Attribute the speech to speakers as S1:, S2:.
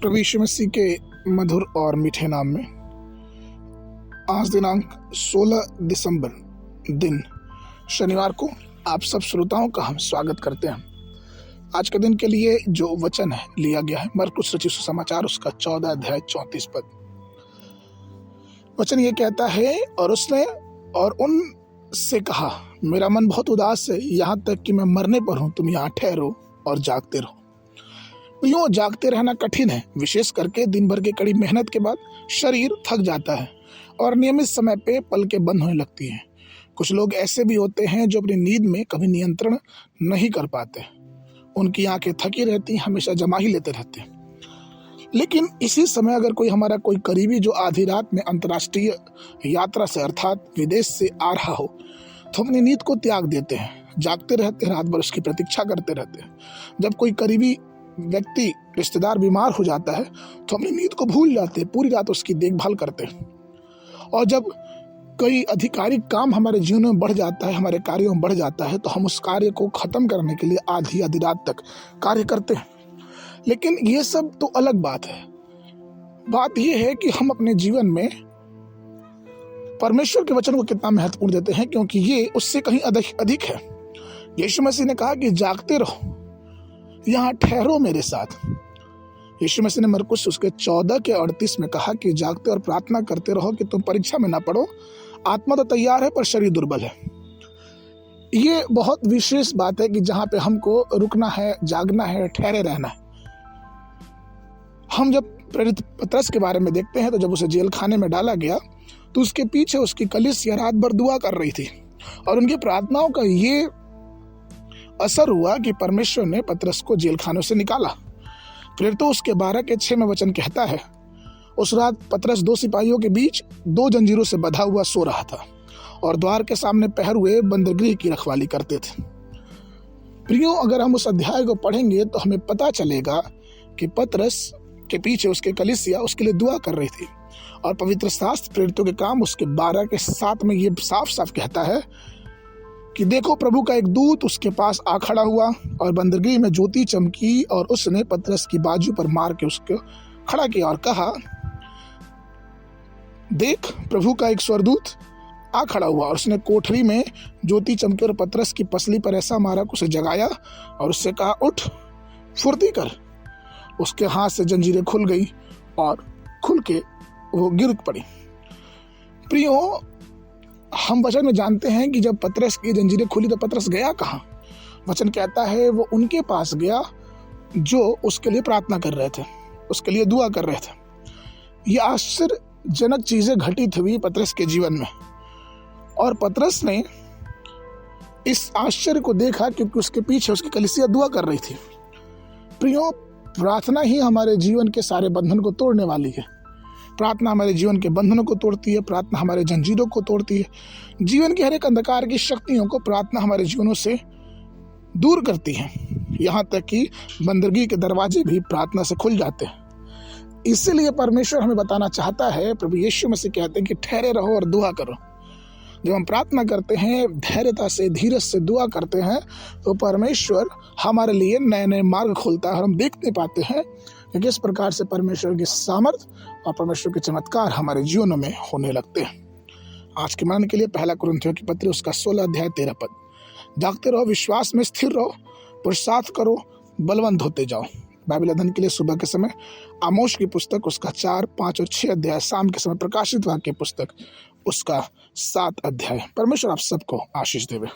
S1: प्रभु यीशु मसीह के मधुर और मीठे नाम में आज दिनांक 16 दिसंबर दिन शनिवार को आप सब श्रोताओं का हम स्वागत करते हैं। आज के दिन के लिए जो वचन है लिया गया है मरकुस रचित सुसमाचार उसका 14 अध्याय 34 पद। वचन ये कहता है, और उसने और उनसे कहा, मेरा मन बहुत उदास है, यहाँ तक कि मैं मरने पर हूँ। तुम यहाँ ठहरो और जागते रहो। यूं जागते रहना कठिन है, विशेष करके दिन भर की कड़ी मेहनत के बाद शरीर थक जाता है और नियमित समय पे पलकें बंद होने लगती हैं। कुछ लोग ऐसे भी होते हैं जो अपनी नींद में कभी नियंत्रण नहीं कर पाते। उनकी आंखें थकी रहती, हमेशा जमा ही लेते रहते हैं। लेकिन इसी समय अगर हमारा कोई करीबी जो आधी रात में अंतर्राष्ट्रीय यात्रा से अर्थात विदेश से आ रहा हो, तो अपनी नींद को त्याग देते हैं, जागते रहते हैं, रात भर उसकी प्रतीक्षा करते रहते हैं। जब कोई करीबी व्यक्ति रिश्तेदार बीमार हो जाता है तो अपनी नींद को भूल जाते हैं, पूरी रात उसकी देखभाल करते हैं। और जब कोई आधिकारिक काम हमारे जीवन में बढ़ जाता है, हमारे कार्यों में बढ़ जाता है, तो हम उस कार्य को खत्म करने के लिए आधी रात तक कार्य करते हैं। लेकिन ये सब तो अलग बात है। बात यह है कि हम अपने जीवन में परमेश्वर के वचन को कितना महत्वपूर्ण देते हैं, क्योंकि ये उससे कहीं अधिक है। यीशु मसीह ने कहा कि जागते रहो, यहाँ ठहरो मेरे साथ। यीशु मसीह ने मरकुस उसके 14 के 38 में कहा कि जागते और प्रार्थना करते रहो कि तुम परीक्षा में ना पड़ो। आत्मा तो तैयार है पर शरीर दुर्बल है। ये बहुत विशेष बात है कि जहाँ पे हमको रुकना है, जागना है, ठहरे रहना है। हम जब प्रेरित पतरस के बारे में देखते हैं तो जब उसे जेल खाने में डाला गया तो उसके पीछे उसकी कलीसिया रात भर दुआ कर रही थी और उनकी प्रार्थनाओं का ये असर हुआ कि परमेश्वर ने पतरस को जेल खानों से निकाला। फिर तो उसके 12 के 6 में वचन कहता है, उस रात पतरस 2 सिपाहियों के बीच 2 जंजीरों से बंधा हुआ सो रहा था और द्वार के सामने पहर हुए बंदरगृह की रखवाली करते थे। प्रियो, अगर हम उस अध्याय को पढ़ेंगे तो हमें पता चलेगा कि पतरस के पीछे उसके कलीसिया उसके लिए दुआ कर रही थी। और पवित्र शास्त्र प्रेरितों के काम उसके 12 के 7 में ये साफ साफ कहता है कि देखो, प्रभु का एक दूत उसके पास आ खड़ा हुआ और बंदरगृह में ज्योति चमकी और उसने पतरस की बाजू पर मार के उसको खड़ा किया और कहा, देख, प्रभु का एक स्वर्गदूत आ खड़ा हुआ। और उसने कोठरी में ज्योति चमकी और पतरस की पसली पर ऐसा मारा कि उसे जगाया और उससे कहा, उठ, फुर्ती कर। उसके हाथ से जंजीरें खुल गई और खुल के वो गिर पड़ी। प्रियो, हम वचन में जानते हैं कि जब पतरस की जंजीरें खुली तो पतरस गया कहाँ? वचन कहता है वो उनके पास गया जो उसके लिए प्रार्थना कर रहे थे, उसके लिए दुआ कर रहे थे। ये आश्चर्यजनक चीजें घटित हुई पतरस के जीवन में और पतरस ने इस आश्चर्य को देखा क्योंकि उसके पीछे उसकी कलीसिया दुआ कर रही थी। प्रियो, प्रार्थना ही हमारे जीवन के सारे बंधन को तोड़ने वाली है। प्रार्थना हमारे जीवन के बंधनों को तोड़ती है, प्रार्थना हमारे जंजीरों को तोड़ती है। जीवन के हर एक अंधकार की शक्तियों को प्रार्थना हमारे जीवनों से दूर करती है। यहाँ तक कि बंदरगृह के दरवाजे भी प्रार्थना से खुल जाते हैं। इसीलिए परमेश्वर हमें बताना चाहता है, प्रभु यीशु मसीह कहते हैं कि ठहरे रहो और दुआ करो। जब हम प्रार्थना करते हैं, धैर्यता से, धीरज से दुआ करते हैं, तो परमेश्वर हमारे लिए नए नए मार्ग खोलता है और हम देखते पाते हैं कि किस प्रकार से परमेश्वर की सामर्थ और परमेश्वर के चमत्कार हमारे जीवनों में होने लगते हैं। आज के मन के लिए 1 कुरिन्थियों की पत्री उसका 16 अध्याय 13 पद। जागते रहो, विश्वास में स्थिर रहो, पुरुषार्थ करो, बलवंत होते जाओ। बाइबल अध्ययन के लिए सुबह के समय आमोस की पुस्तक उसका 4, 5 और 6 अध्याय, शाम के समय प्रकाशित वाक्य पुस्तक उसका 7 अध्याय। परमेश्वर आप सबको आशीष देवे।